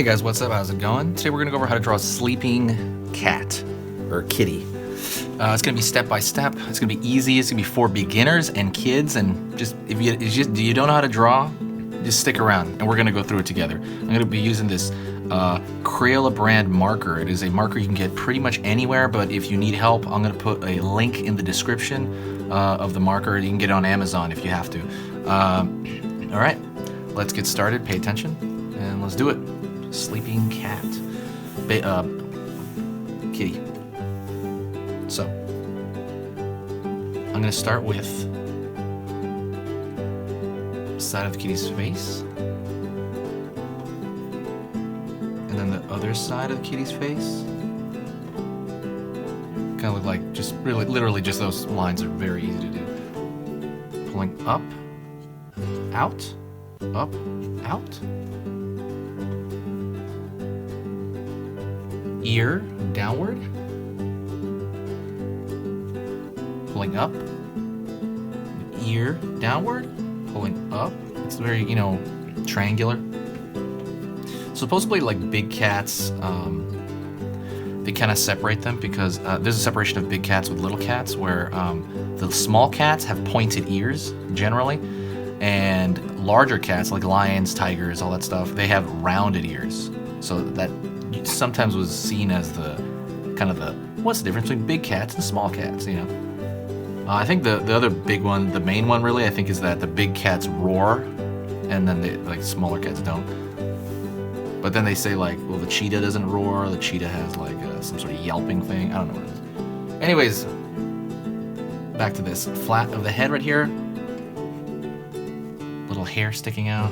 guys, what's up? How's it going? Today we're going to go over how to draw a sleeping cat or kitty. It's going to be step by step. It's going to be easy. It's going to be for beginners and kids. And just if you don't know how to draw, just stick around and we're going to go through it together. I'm going to be using this Crayola brand marker. It is a marker you can get pretty much anywhere, but if you need help, I'm going to put a link in the description of the marker. You can get it on Amazon if you have to. All right, let's get started. Pay attention and let's do it. Sleeping cat, kitty. So I'm gonna start with side of the kitty's face, and then the other side of the kitty's face. Kind of look like just literally just those lines are very easy to do. Pulling up, out, up, out. Ear downward, pulling up, ear downward, pulling up. It's very, triangular. Supposedly, like big cats, they kind of separate them because there's a separation of big cats with little cats where the small cats have pointed ears generally, and larger cats like lions, tigers, all that stuff, they have rounded ears. So that sometimes was seen as what's the difference between big cats and small cats, I think the other big one, the main one really, I think is that the big cats roar and then the smaller cats don't. But then they say well, the cheetah doesn't roar, the cheetah has some sort of yelping thing. I don't know what it is. Anyways, back to this. Flat of the head right here. Little hair sticking out.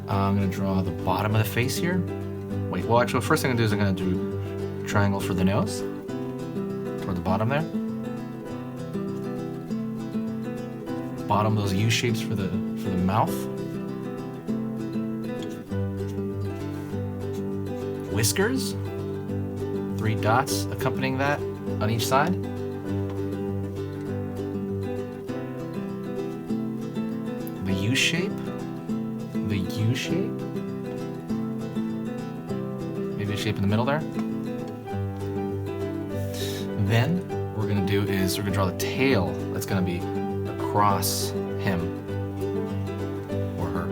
I'm going to draw the bottom of the face here. Wait, well actually, first thing I'm going to do is I'm going to do a triangle for the nose. Toward the bottom there. Bottom, those U shapes for the mouth. Whiskers. 3 dots accompanying that on each side. The U shape. The U shape. Maybe a shape in the middle there. Then what we're gonna do is we're gonna draw the tail that's gonna be across him or her.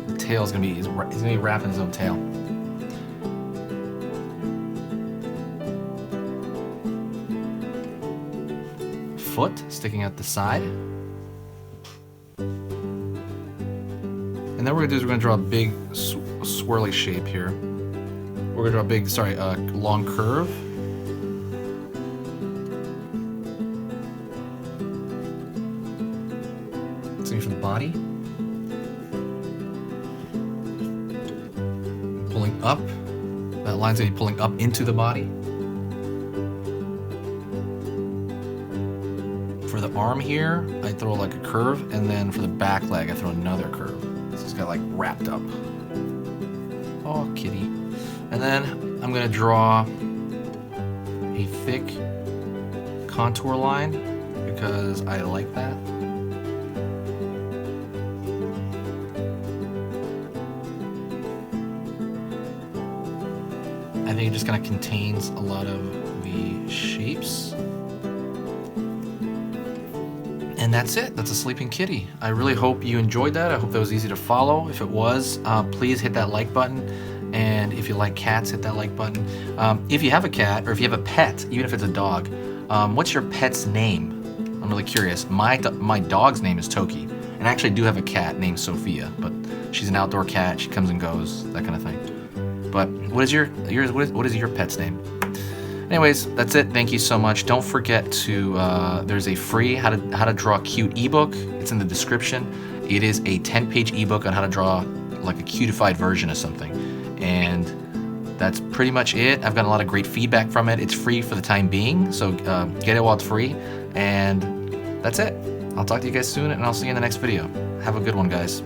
The tail's gonna be he's gonna be wrapping his own tail. Foot sticking out the side. And then what we're gonna do is we're gonna draw a big swirly shape here. We're gonna draw a big, long curve. Same for the body. Pulling up. That line's gonna be pulling up into the body. For the arm here, I throw a curve, and then for the back leg, I throw another curve. So it's got wrapped up. Oh, kitty. And then I'm gonna draw a thick contour line because I like that. I think it just kind of contains a lot of the shapes. And that's it. That's a sleeping kitty. I really hope you enjoyed that. I hope that was easy to follow. If it was, please hit that like button. And if you like cats, hit that like button. If you have a cat or if you have a pet, even if it's a dog, what's your pet's name? I'm really curious. My dog's name is Toki. And I actually do have a cat named Sophia, but she's an outdoor cat. She comes and goes, that kind of thing. But what is your pet's name? Anyways, that's it. Thank you so much. Don't forget to, there's a free how to draw cute ebook. It's in the description. It is a 10-page ebook on how to draw a cutified version of something. And that's pretty much it. I've gotten a lot of great feedback from it. It's free for the time being, so get it while it's free. And that's it. I'll talk to you guys soon, and I'll see you in the next video. Have a good one, guys.